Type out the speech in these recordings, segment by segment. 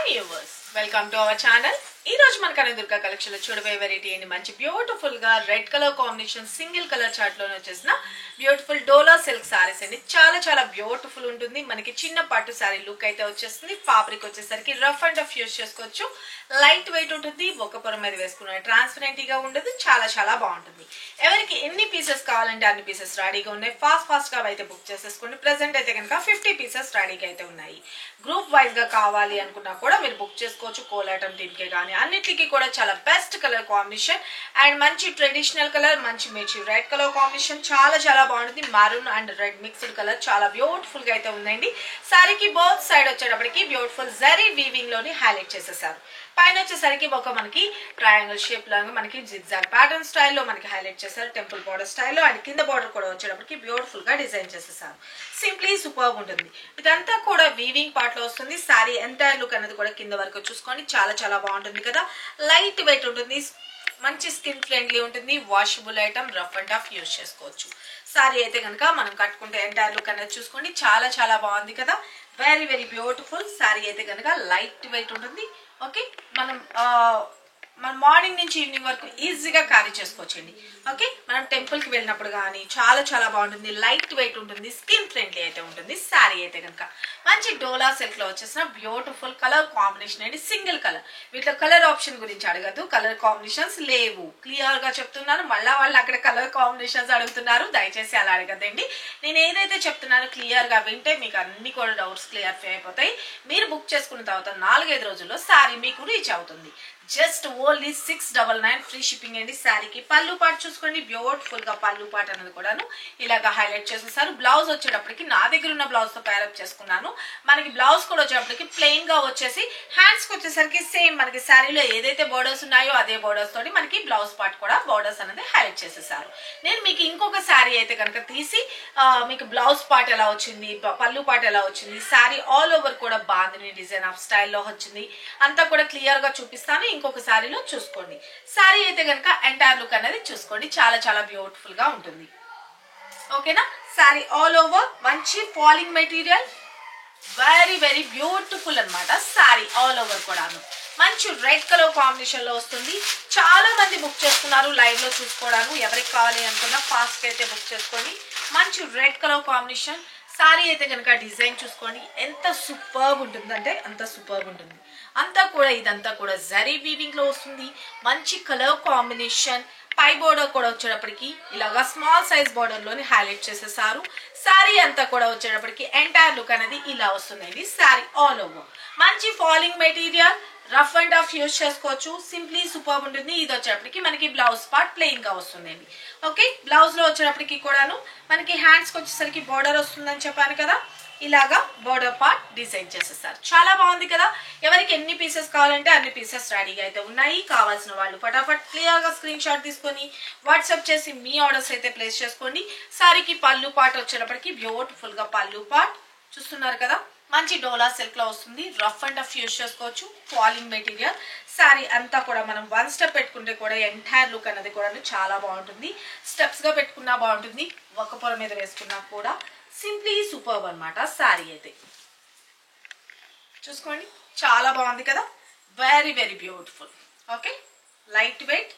viewers, welcome to our channel. ఈ రోజు మన కనదుర్గ కలెక్షన్ లో చూడబోయే వెరైటీ ఏంటి మంచి బ్యూటిఫుల్ గా red colour combination single colour chart లోనే వచ్చేసిన బ్యూటిఫుల్ డోలా సిల్క్ సారీస్ అండి. చాలా చాలా బ్యూటిఫుల్ ఉంటుంది. మనకి చిన్న పట్టు సారీ లుక్ అయితే వచ్చేస్తుంది. ఫ్యాబ్రిక్ వచ్చేసరికి రఫ్ అండ్ టఫ్ యూస్ చేసుకోవచ్చు. లైట్ వెయిట్ ఉంటుంది. ఒక పొర మీద వేసుకున్న ట్రాన్స్పరెంట్ గా ఉండదు. చాలా చాలా బాగుంటుంది. ఎవరికి ఎన్ని పీసెస్ కావాలంటే అన్ని పీసెస్ రెడీగా ఉన్నాయి. ఫాస్ట్ గా అయితే బుక్ చేసేసుకోండి. ప్రెసెంట్ అయితే కనుక 50 పీసెస్ రెడీగా అయితే ఉన్నాయి. గ్రూప్ వైజ్ గా కావాలి అనుకున్నా కూడా మీరు బుక్ చేసుకోవచ్చు. కోలాటం టీమ్ కే కానీ అన్నిటికీ కూడా చాలా బెస్ట్ కలర్ కాంబినేషన్ అండ్ మంచి ట్రెడిషనల్ కలర్, మంచి మిర్చి రెడ్ కలర్ కాంబినేషన్ చాలా చాలా బాగుంటుంది. Maroon and red mixed colour చాలా బ్యూటిఫుల్ గా అయితే ఉందండి. సారీకి బోత్ సైడ్ వచ్చేటప్పటికి బ్యూటిఫుల్ జరీ వీవింగ్ లోని హైలైట్ చేసేసారు. పైన వచ్చేసరికి ఒక మనకి ట్రయాంగిల్ షేప్ లాగా మనకి జిగ్జాగ్ ప్యాటర్న్ స్టైల్లో మనకి హైలైట్ చేశారు. టెంపుల్ బార్డర్ స్టైల్లో అండ్ కింద బార్డర్ కూడా వచ్చేటప్పటికి బ్యూటిఫుల్ గా డిజైన్ చేసేసారు. సింప్లీ సూపర్ ఉంటుంది. ఇదంతా కూడా వీవింగ్ పార్ట్ లో వస్తుంది. సారీ ఎంటైర్ లుక్ అనేది కూడా కింద వరకు చూసుకోండి. చాలా చాలా బాగుంటుంది కదా. లైట్ వెయిట్ ఉంటుంది. మంచి స్కిన్ ఫ్రెండ్లీ ఉంటుంది. Washable item, rough and tough use చేసుకోవచ్చు. సారీ అయితే కనుక మనం కట్టుకుంటే ఎంటైర్ లుక్ అనేది చూసుకోండి. చాలా చాలా బాగుంది కదా. Very very beautiful. సారీ అయితే కనుక లైట్ వెయిట్ ఉంటుంది. ఓకే, మనం మార్నింగ్ నుంచి ఈవినింగ్ వరకు ఈజీగా క్యారీ చేసుకోవచ్చండి. ఓకే, మనం టెంపుల్ కి వెళ్ళినప్పుడు కానీ చాలా చాలా బాగుంటుంది. లైట్ వెయిట్ ఉంటుంది. స్కిన్ ఫ్రెండ్లీ అయితే ఉంటుంది. శారీ అయితే కనుక మంచి డోలా సిల్క్ లో వచ్చేసిన బ్యూటిఫుల్ కలర్ కాంబినేషన్ అండి. Single colour. వీటిలో కలర్ ఆప్షన్ గురించి అడగద్దు. కలర్ కాంబినేషన్స్ లేవు. క్లియర్ గా చెప్తున్నాను. మళ్ళా వాళ్ళు అక్కడ కలర్ కాంబినేషన్స్ అడుగుతున్నారు. దయచేసి అలా అడగద్దండి. నేను ఏదైతే చెప్తున్నానో క్లియర్ గా వింటే మీకు అన్ని కూడా డౌట్స్ క్లియర్ అయిపోతాయి. మీరు బుక్ చేసుకున్న తర్వాత 4-5 రోజుల్లో శారీ మీకు రీచ్ అవుతుంది. జస్ట్ ఓన్లీ 699 ఫ్రీ షిప్పింగ్ అండి. శారీకి పళ్ళు పాటు చూసుకోండి. బ్యూటిఫుల్ గా పళ్ళు పాటు అనేది కూడాను ఇలాగా హైలైట్ చేసేసారు. బ్లౌజ్ వచ్చేటప్పటికి నా దగ్గర ఉన్న బ్లౌజ్ తో పేరప్ చేసుకున్నాను. మనకి బ్లౌజ్ కూడా వచ్చేటప్పటికి ప్లెయిన్ గా వచ్చేసి హ్యాండ్స్ కి వచ్చేసరికి సేమ్ మనకి శారీలో ఏదైతే బోర్డర్స్ ఉన్నాయో అదే బోర్డర్స్ తోటి మనకి బ్లౌజ్ పార్ట్ కూడా బోర్డర్స్ అనేది హైలైట్ చేసేసారు. నేను మీకు ఇంకొక శారీ అయితే కనుక తీసి మీకు బ్లౌజ్ పార్ట్ ఎలా వచ్చింది, పళ్ళు పార్ట్ ఎలా వచ్చింది, శారీ ఆల్ ఓవర్ కూడా బాందిని డిజైన్ ఆఫ్ స్టైల్లో వచ్చింది అంతా కూడా క్లియర్ గా చూపిస్తాను. ఇంకొక శారీలో చూసుకోండి. శారీ అయితే కనుక ఎంటైర్ లుక్ అనేది చూసుకోండి. చాలా చాలా బ్యూటిఫుల్ గా ఉంటుంది. ఓకేనా. శారీ ఆల్ ఓవర్ మంచి falling material, very very beautiful అనమాట. శారీ ఆల్ ఓవర్ కూడాను మంచి రెడ్ కలర్ కాంబినేషన్ లో వస్తుంది. చాలా మంది బుక్ చేసుకున్నారు లైవ్ లో చూసుకోవడానికి. ఎవరికి కావాలి అనుకున్నా ఫాస్ట్ అయితే బుక్ చేసుకోండి. మంచి రెడ్ కలర్ కాంబినేషన్. సారీ అయితే కనుక డిజైన్ చూసుకోండి. ఎంత సూపర్బ్ ఉంటుందంటే అంత సూపర్బ్ ఉంటుంది. అంతా కూడా ఇదంతా కూడా జరీ వీవింగ్ లో వస్తుంది. మంచి కలర్ కాంబినేషన్. పై బోర్డర్ కూడా వచ్చేటప్పటికి ఇలాగా స్మాల్ సైజ్ బోర్డర్ లోని హైలైట్ చేసేసారు. శారీ అంతా కూడా వచ్చేటప్పటికి ఎంటైర్ లుక్ అనేది ఇలా వస్తుందండి. శారీ ఆల్ ఓవర్ మంచి falling material, rough and tough use చేసుకోవచ్చు. సింప్లీ సూపర్ ఉంటుంది. ఇది వచ్చేటప్పటికి మనకి బ్లౌజ్ పార్ట్ ప్లెయిన్ గా వస్తుందండి. ఓకే, బ్లౌజ్ లో వచ్చేటప్పటికి కూడాను మనకి హ్యాండ్స్ కి వచ్చేసరికి బోర్డర్ వస్తుందని చెప్పాను కదా. ఇలాగా బోర్డర్ పార్ట్ డిజైన్ చేసేసారు. చాలా బాగుంది కదా. ఎవరికి ఎన్ని పీసెస్ కావాలంటే అన్ని పీసెస్ రెడీగా అయితే ఉన్నాయి. కావాల్సిన వాళ్ళు ఫటాఫట్ క్లియర్ గా స్క్రీన్ షాట్ తీసుకొని వాట్సాప్ చేసి మీ ఆర్డర్స్ అయితే ప్లేస్ చేసుకోండి. సారీకి పళ్ళు పార్ట్ వచ్చేటప్పటికి బ్యూటిఫుల్ గా పళ్ళు పార్ట్ చూస్తున్నారు కదా. మంచి డోలా సిల్క్ లో వస్తుంది. రఫ్ అండ్ టఫ్ యూజ్ చేసుకోవచ్చు. Falling material. శారీ అంతా కూడా మనం 1 స్టెప్ పెట్టుకుంటే కూడా ఎంటైర్ లుక్ అనేది కూడా చాలా బాగుంటుంది. స్టెప్స్ గా పెట్టుకున్నా బాగుంటుంది. ఒక పొర మీద వేసుకున్నా కూడా సింప్లీ సూపర్బ్ అనమాట. శారీ అయితే చూసుకోండి. చాలా బాగుంది కదా. Very very beautiful. Okay, light weight,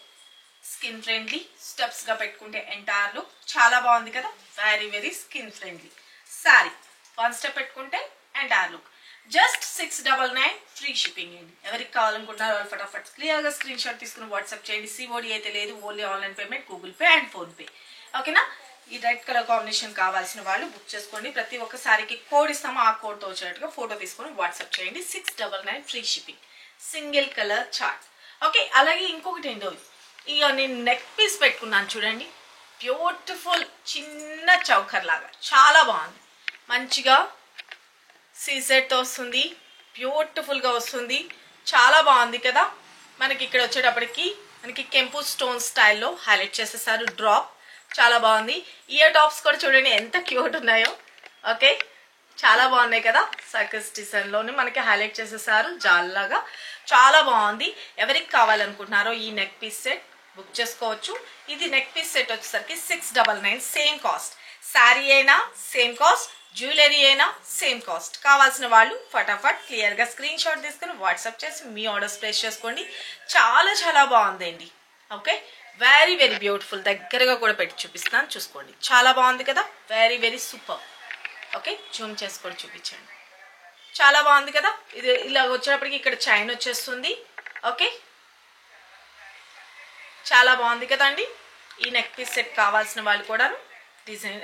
skin friendly. Steps గా పెట్టుకుంటే ఎంటైర్ లుక్ చాలా బాగుంది కదా. Very very skin friendly sari. 1 step పెట్టుకుంటే entire look. Just 699 free shipping అండి. ఎవరికి కావాలనుకుంటున్నారో వాళ్ళు ఫటాఫట్ క్లియర్ గా స్క్రీన్ షాట్ తీసుకుని వాట్సాప్ చేయండి. సిఓడి అయితే లేదు. Only online payment, Google Pay and PhonePe. ఓకేనా. ఈ రెడ్ కలర్ కాంబినేషన్ కావాల్సిన వాళ్ళు బుక్ చేసుకోండి. ప్రతి ఒక్క సారీకి కోడ్ ఇస్తాము. ఆ కోడ్ తో వచ్చేటట్టుగా ఫోటో తీసుకొని వాట్సాప్ చేయండి. 699 free shipping. Single colour chart. Okay, అలాగే ఇంకొకటి ఏంటో ఇక నేను నెక్ పీస్ పెట్టుకున్నాను చూడండి. బ్యూటిఫుల్ చిన్న చౌకర్ లాగా చాలా బాగుంది. మంచిగా సీసెట్ తో వస్తుంది. బ్యూటిఫుల్ గా వస్తుంది. చాలా బాగుంది కదా. మనకి ఇక్కడ వచ్చేటప్పటికి మనకి కెంపు స్టోన్ స్టైల్లో హైలైట్ చేసేసారు. డ్రాప్ చాలా బాగుంది. ఇయర్ టాప్స్ కూడా చూడండి ఎంత క్యూట్ ఉన్నాయో. ఓకే, చాలా బాగున్నాయి కదా. సర్కస్ డిజైన్ లోనే మనకి హైలైట్ చేసేసారు జాల్లాగా. చాలా బాగుంది. ఎవరికి కావాలనుకుంటున్నారో ఈ నెక్ పీస్ సెట్ బుక్ చేసుకోవచ్చు. ఇది నెక్ పీస్ సెట్ వచ్చేసరికి 699 సేమ్ కాస్ట్. శారీ అయినా సేమ్ కాస్ట్, జ్యువెలరీ అయినా సేమ్ కాస్ట్. కావాల్సిన వాళ్ళు ఫటాఫట్ క్లియర్గా స్క్రీన్ షాట్ తీసుకుని వాట్సాప్ చేసి మీ ఆర్డర్స్ ప్లేస్ చేసుకోండి. చాలా చాలా బాగుందండి. Okay, very very beautiful. దగ్గరగా కూడా పెట్టి చూపిస్తాను, చూసుకోండి. చాలా బాగుంది కదా, very very super. Okay, Zoom చేసుకొని చూపించండి. చాలా బాగుంది కదా. ఇది ఇలా వచ్చేటప్పటికి ఇక్కడ చైన్ వచ్చేస్తుంది. ఓకే, చాలా బాగుంది కదండి. ఈ నెక్ పీస్ సెట్ కావాల్సిన వాళ్ళు కూడా డిజైన్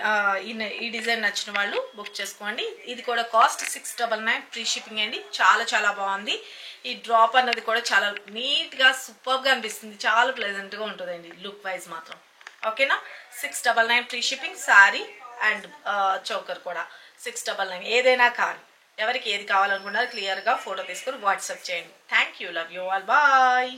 ఈ డిజైన్ నచ్చిన వాళ్ళు బుక్ చేసుకోండి. ఇది కూడా కాస్ట్ 699 ఫ్రీ షిప్పింగ్ అండి. చాలా చాలా బాగుంది. ఈ డ్రాప్ అన్నది కూడా చాలా నీట్గా సూపర్గా అనిపిస్తుంది. చాలా ప్లెజెంట్గా ఉంటుందండి లుక్ వైజ్ మాత్రం. ఓకేనా, 699 free shipping. Sari and choker కూడా 699. ఏదైనా కానీ ఎవరికి ఏది కావాలనుకున్నారో క్లియర్గా ఫోటో తీసుకొని వాట్సాప్ చేయండి. Thank you, love you all, bye.